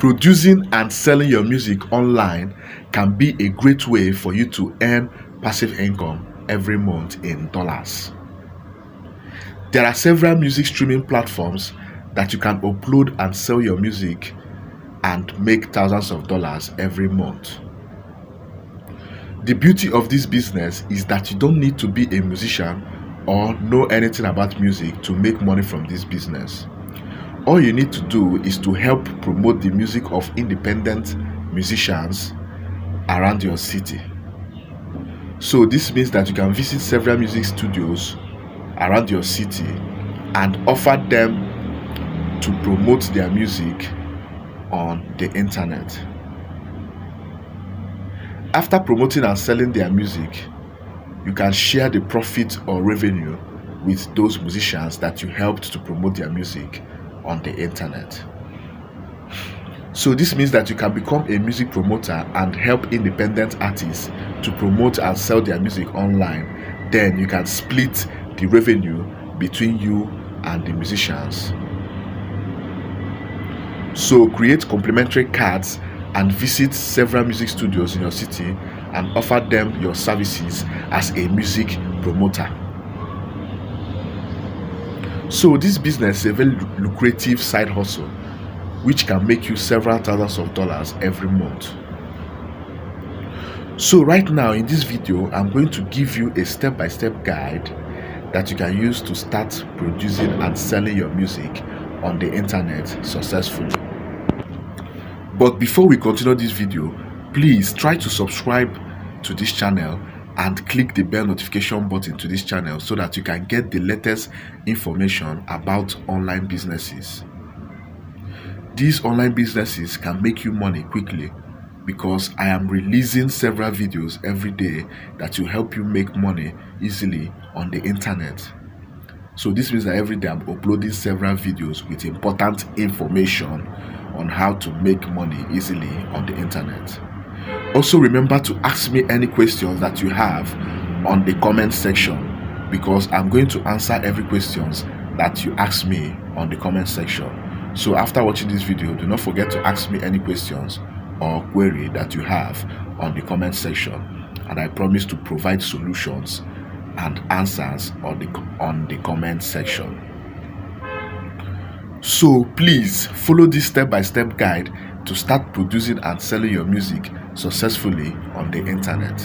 Producing and selling your music online can be a great way for you to earn passive income every month in dollars. There are several music streaming platforms that you can upload and sell your music and make thousands of dollars every month. The beauty of this business is that you don't need to be a musician or know anything about music to make money from this business. All you need to do is to help promote the music of independent musicians around your city. So this means that you can visit several music studios around your city and offer them to promote their music on the internet. After promoting and selling their music, you can share the profit or revenue with those musicians that you helped to promote their music on the internet. So this means that you can become a music promoter and help independent artists to promote and sell their music online. Then you can split the revenue between you and the musicians. So create complimentary cards and visit several music studios in your city and offer them your services as a music promoter. So this business is a very lucrative side hustle which can make you several thousands of dollars every month. So right now in this video, I'm going to give you a step-by-step guide that you can use to start producing and selling your music on the internet successfully. But before we continue this video, please try to subscribe to this channel and click the bell notification button to this channel so that you can get the latest information about online businesses. These online businesses can make you money quickly because I am releasing several videos every day that will help you make money easily on the internet. So this means that every day I'm uploading several videos with important information on how to make money easily on the internet. Also remember to ask me any questions that you have on the comment section because I'm going to answer every questions that you ask me on the comment section. So after watching this video, do not forget to ask me any questions or query that you have on the comment section, and I promise to provide solutions and answers on the comment section. So please follow this step-by-step guide to start producing and selling your music successfully on the internet.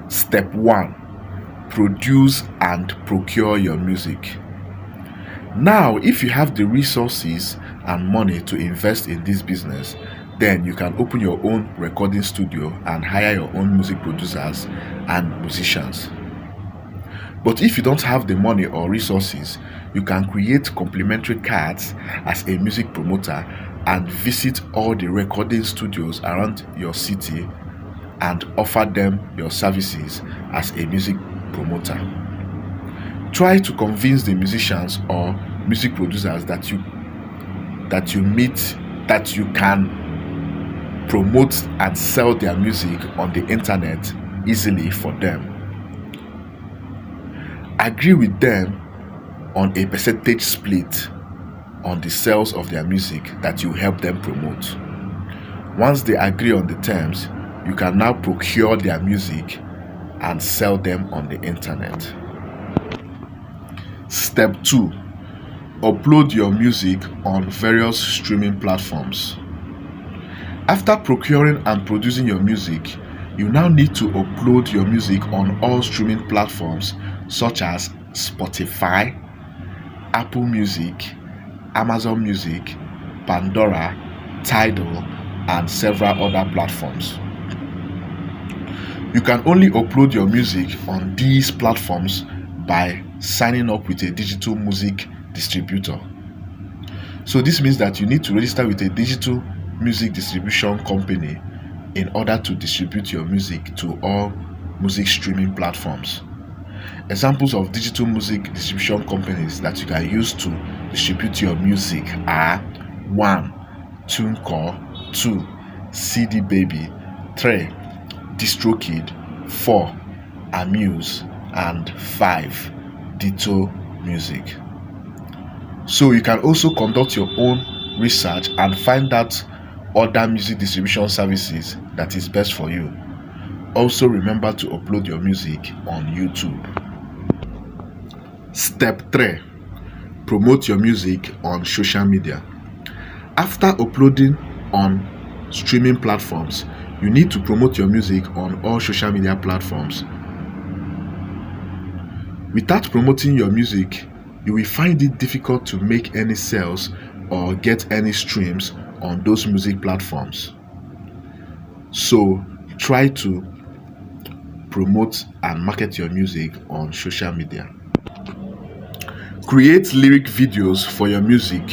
Step 1. Produce and procure your music. Now, if you have the resources and money to invest in this business, then you can open your own recording studio and hire your own music producers and musicians. But if you don't have the money or resources, you can create complimentary cards as a music promoter and visit all the recording studios around your city and offer them your services as a music promoter. Try to convince the musicians or music producers that you meet that you can promote and sell their music on the internet easily for them. Agree with them on a percentage split on the sales of their music that you help them promote. Once they agree on the terms, you can now procure their music and sell them on the internet. Step 2. Upload your music on various streaming platforms. After procuring and producing your music, you now need to upload your music on all streaming platforms such as Spotify, Apple Music, Amazon Music, Pandora, Tidal, and several other platforms. You can only upload your music on these platforms by signing up with a digital music distributor. So this means that you need to register with a digital music distribution company in order to distribute your music to all music streaming platforms. Examples of digital music distribution companies that you can use to distribute your music are 1. TuneCore, 2. CD Baby, 3. DistroKid, 4. Amuse, and 5. Ditto Music. So you can also conduct your own research and find out other music distribution services that is best for you. Also remember to upload your music on YouTube. Step 3. Promote your music on social media. After uploading on streaming platforms, you need to promote your music on all social media platforms. Without promoting your music, you will find it difficult to make any sales or get any streams on those music platforms. So try to promote and market your music on social media. Create lyric videos for your music.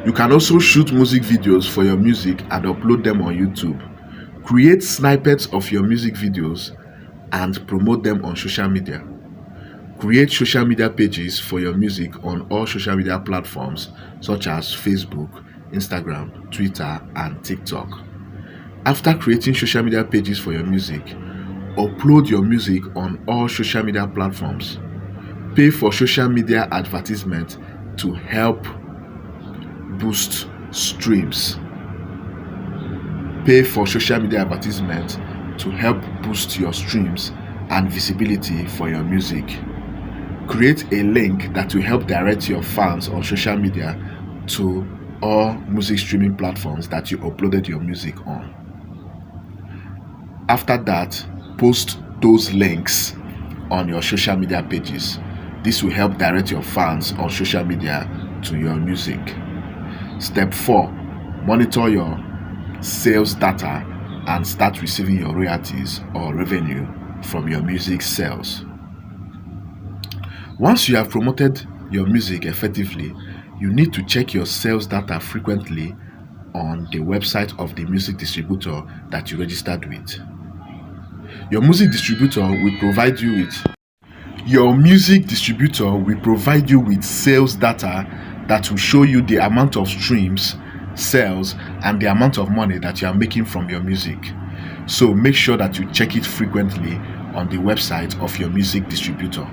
You can also shoot music videos for your music and upload them on YouTube. Create snippets of your music videos and promote them on social media. Create social media pages for your music on all social media platforms such as Facebook, Instagram, Twitter, and TikTok. After creating social media pages for your music, upload your music on all social media platforms. Pay for social media advertisement to help boost streams. Pay for social media advertisement to help boost your streams and visibility for your music. Create a link that will help direct your fans on social media to all music streaming platforms that you uploaded your music on. After that, post those links on your social media pages. This will help direct your fans on social media to your music. Step 4. Monitor your sales data and start receiving your royalties or revenue from your music sales. Once you have promoted your music effectively, you need to check your sales data frequently on the website of the music distributor that you registered with. Your music distributor will provide you with sales data that will show you the amount of streams, sales, and the amount of money that you are making from your music. So make sure that you check it frequently on the website of your music distributor.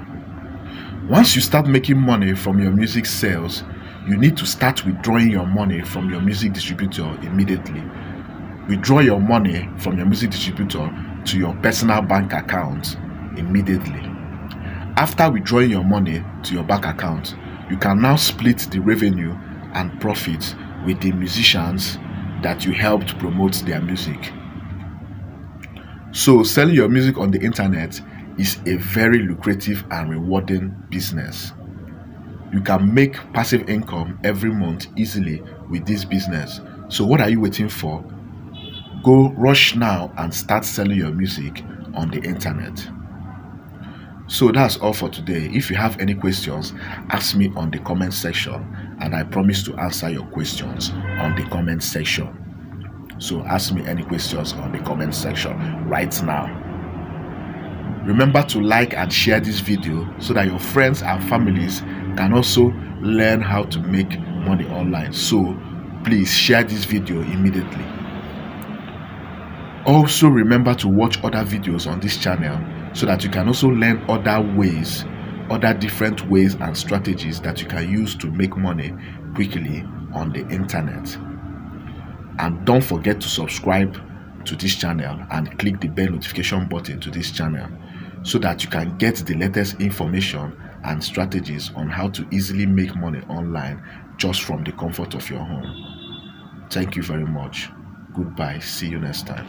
Once you start making money from your music sales, you need to start withdrawing your money from your music distributor immediately. Withdraw your money from your music distributor to your personal bank account immediately. After withdrawing your money to your bank account, you can now split the revenue and profit with the musicians that you helped promote their music. So selling your music on the internet is a very lucrative and rewarding business. You can make passive income every month easily with this business. So what are you waiting for? Go rush now and start selling your music on the internet. So that's all for today. If you have any questions, ask me on the comment section and I promise to answer your questions on the comment section. So ask me any questions on the comment section right now. Remember to like and share this video so that your friends and families can also learn how to make money online. So please share this video immediately. Also remember to watch other videos on this channel so that you can also learn other different ways and strategies that you can use to make money quickly on the internet. And don't forget to subscribe to this channel and click the bell notification button to this channel so that you can get the latest information and strategies on how to easily make money online just from the comfort of your home. Thank you very much. Goodbye. See you next time.